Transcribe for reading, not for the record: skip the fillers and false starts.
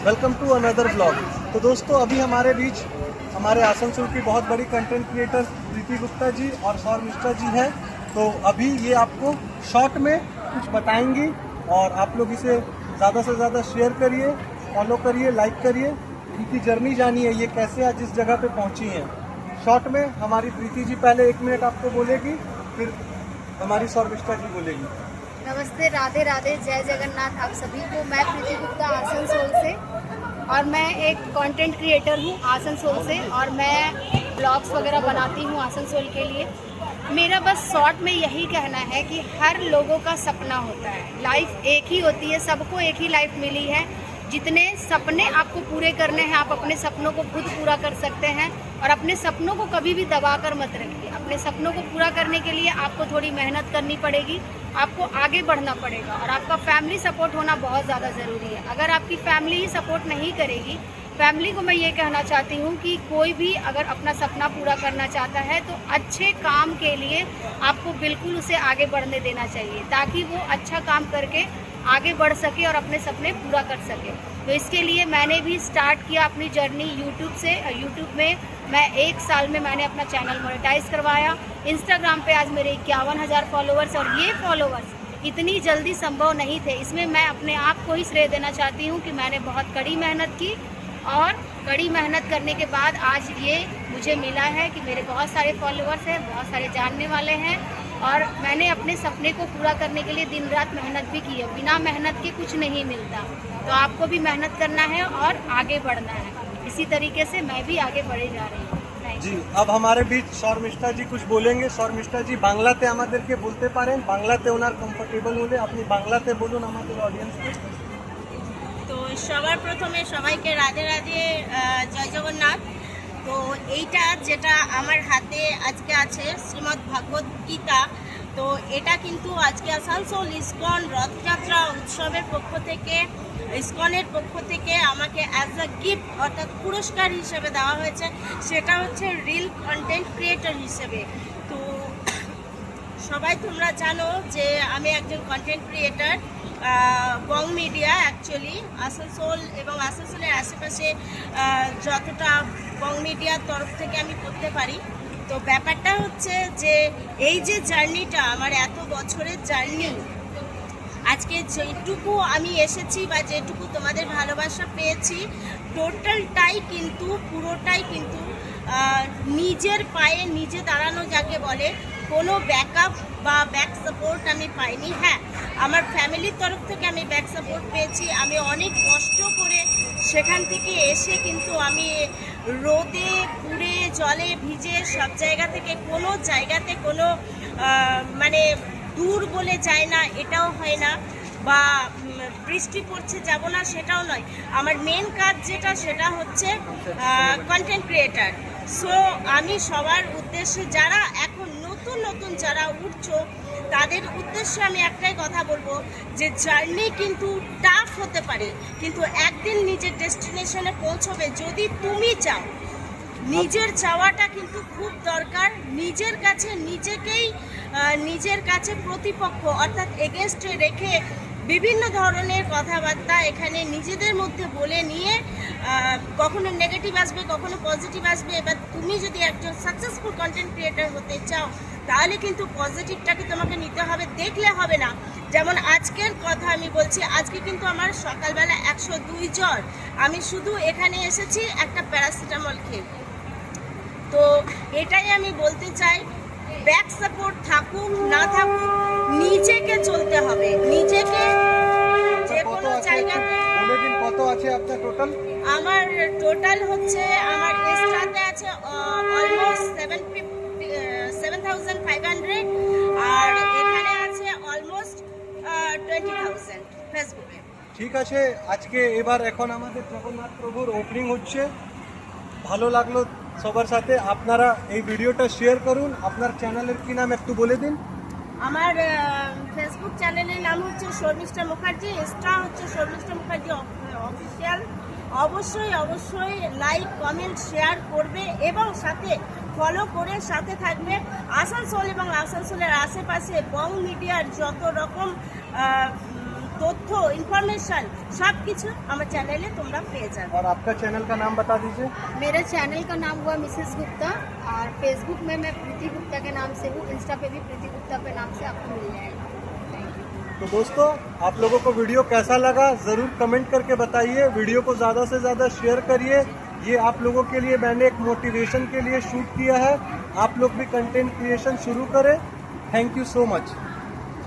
Welcome to another blog. तो दोस्तों अभी हमारे बीच हमारे आसनसोल की बहुत बड़ी कंटेंट क्रिएटर प्रीति गुप्ता जी और सौर मिश्रा जी हैं। तो अभी ये आपको शॉर्ट में कुछ बताएंगी और आप लोग इसे ज़्यादा से ज़्यादा शेयर करिए, फॉलो करिए, लाइक करिए, इनकी जर्नी जानिए ये कैसे आज इस जगह पे पहुंची हैं। शॉर्ट में हमारी प्रीति जी पहले 1 मिनट आपको बोलेगी, फिर हमारी सौर मिश्रा जी बोलेगी। नमस्ते, राधे राधे, जय जगन्नाथ आप सभी को। मैं प्रीति गुप्ता आसनसोल से और मैं एक कंटेंट क्रिएटर हूँ आसनसोल से और मैं ब्लॉग्स वगैरह बनाती हूँ आसनसोल के लिए। मेरा बस शॉर्ट में यही कहना है कि हर लोगों का सपना होता है, लाइफ एक ही होती है, सबको एक ही लाइफ मिली है। जितने सपने आपको पूरे करने हैं आप अपने सपनों को खुद पूरा कर सकते हैं और अपने सपनों को कभी भी दबा कर मत रखिए। अपने सपनों को पूरा करने के लिए आपको थोड़ी मेहनत करनी पड़ेगी, आपको आगे बढ़ना पड़ेगा और आपका फैमिली सपोर्ट होना बहुत ज़्यादा ज़रूरी है। अगर आपकी फैमिली ही सपोर्ट नहीं करेगी, फैमिली को मैं ये कहना चाहती हूँ कि कोई भी अगर अपना सपना पूरा करना चाहता है तो अच्छे काम के लिए आपको बिल्कुल उसे आगे बढ़ने देना चाहिए ताकि वो अच्छा काम करके आगे बढ़ सके और अपने सपने पूरा कर सके। तो इसके लिए मैंने भी स्टार्ट किया अपनी जर्नी यूट्यूब से। यूट्यूब में मैं 1 साल में मैंने अपना चैनल मोनेटाइज करवाया। इंस्टाग्राम पे आज मेरे 51,000 फॉलोअर्स और ये फॉलोअर्स इतनी जल्दी संभव नहीं थे। इसमें मैं अपने आप को ही श्रेय देना चाहती हूँ कि मैंने बहुत कड़ी मेहनत की और कड़ी मेहनत करने के बाद आज ये मुझे मिला है कि मेरे बहुत सारे फॉलोअर्स हैं, बहुत सारे जानने वाले हैं और मैंने अपने सपने को पूरा करने के लिए दिन रात मेहनत भी की है। बिना मेहनत के कुछ नहीं मिलता, तो आपको भी मेहनत करना है और आगे बढ़ना है। इसी तरीके से मैं भी आगे बढ़े जा रही हूँ जी। अब हमारे बीच सौर मिश्रा जी कुछ बोलेंगे। सौर मिश्रा जी বাংলাতে আমাদেরকে বলতে পারেন, বাংলাতে ওনার কমফোর্টেবল হলে আপনি বাংলাতে বলুন আমাদের অডিয়েন্সকে। তো সবার প্রথমে সবাইকে রাধে রাধে, জয় জগন্নাথ। তো এইটা যেটা আমার হাতে আজকে আছে শ্রীমদ্ ভাগবত গীতা, তো এটা কিন্তু আজকে আসানসোল ইসকন রথযাত্রা উৎসবের পক্ষ থেকে, ইসকনের পক্ষ থেকে আমাকে অ্যাজ আ গিফট অর্থাৎ পুরস্কার হিসেবে দেওয়া হয়েছে। সেটা হচ্ছে রিল কন্টেন্ট ক্রিয়েটর হিসেবে। তো সবাই তোমরা জানো যে আমি একজন কন্টেন্ট ক্রিয়েটার, বং মিডিয়া অ্যাকচুয়ালি আসানসোল এবং আসানসোলের আশেপাশে যতটা বং মিডিয়ার তরফ থেকে আমি করতে পারি। তো ব্যাপারটা হচ্ছে যে এই যে জার্নিটা আমার এত বছরের জার্নি, আজকে যেটুকু আমি এসেছি বা যেটুকু তোমাদের ভালোবাসা পেয়েছি টোটালটাই কিন্তু পুরোটাই কিন্তু নিজের পায়ে নিজে দাঁড়ানো যাকে বলে, কোনো ব্যাকআপ বা ব্যাক সাপোর্ট আমি পাইনি। হ্যাঁ, আমার ফ্যামিলির তরফ থেকে আমি ব্যাক সাপোর্ট পেয়েছি। আমি অনেক কষ্ট করে সেখান থেকে এসে কিন্তু আমি রোদে পুড়ে জলে ভিজে সব জায়গা থেকে কোনো জায়গাতে কোনো মানে দূর বলে যায় না, এটাও হয় না, বা বৃষ্টি পড়ছে যাব না সেটাও নয়। আমার মেন কাজ যেটা সেটা হচ্ছে কন্টেন্ট ক্রিয়েটার। সো আমি সবার উদ্দেশ্যে যারা এখন নতুন নতুন যারা উঠছো তাদের উদ্দেশ্যে আমি একটাই কথা বলবো যে জার্নি কিন্তু টাফ হতে পারে কিন্তু একদিন নিজের ডেস্টিনেশনে পৌঁছবে যদি তুমি চাও। নিজের চাওয়াটা কিন্তু খুব দরকার। নিজের কাছে নিজেকেই নিজের কাছে প্রতিপক্ষ অর্থাৎ এগেনস্টে রেখে বিভিন্ন ধরনের কথাবার্তা এখানে নিজেদের মধ্যে বলে নিয়ে কখনো নেগেটিভ আসবে, কখনো পজিটিভ আসবে। এবার তুমি যদি একজন সাকসেসফুল কন্টেন্ট ক্রিয়েটার হতে চাও তাহলে কিন্তু পজিটিভটাকে তোমাকে নিতে হবে, দেখলে হবে না। যেমন আজকের কথা আমি বলছি, আজকে কিন্তু আমার সকালবেলা 102 জ্বর, আমি শুধু এখানে এসেছি একটা প্যারাসিটামল খেয়ে। তো এটাই আমি বলতে চাই, ব্যাক সাপোর্ট থাকুক না থাকুক নিজেকে চলতে হবে, নিজেকে যে কোনো জায়গাতে। কত আছে আপনার টোটাল? আমার টোটাল হচ্ছে আমার এক্সট্রাতে আছে অলমোস্ট 7,500 আর এখানে আছে অলমোস্ট 20,000 ফেসবুকে। ঠিক আছে, আজকে এবার এখন আমাদের জগন্নাথ প্রভুর ওপেনিং হচ্ছে। ভালো লাগলো সবার সাথে। আপনারা এই ভিডিওটা শেয়ার করুন। আপনার চ্যানেলের কি নাম একটু বলে দিন। আমার ফেসবুক চ্যানেলের নাম হচ্ছে শর্মিষ্ঠা মুখার্জি, ইনস্টা হচ্ছে শর্মিষ্ঠা মুখার্জি অফিসিয়াল। অবশ্যই অবশ্যই লাইক কমেন্ট শেয়ার করবে এবং সাথে ফলো করে সাথে থাকবে। আসানসোল এবং আসানসোলের আশেপাশে বং মিডিয়ার যত রকম তথ্য ইনফরমেশন সব কিছু আমার চ্যানেলে তোমরা পেয়ে যাবে। और आपका चैनल का नाम बता दीजिए। मेरे चैनल का नाम हुआ मिसेस गुप्ता और फेसबुक में मैं प्रीति गुप्ता के नाम से हूँ, इंस्टा पे भी प्रीति गुप्ता के नाम से आपको मिल जाएगा। तो दोस्तों आप लोगों को वीडियो कैसा लगा ज़रूर कमेंट करके बताइए। वीडियो को ज़्यादा से ज़्यादा शेयर करिए। ये आप लोगों के लिए मैंने एक मोटिवेशन के लिए शूट किया है। आप लोग भी कंटेंट क्रिएशन शुरू करें। Thank you so much.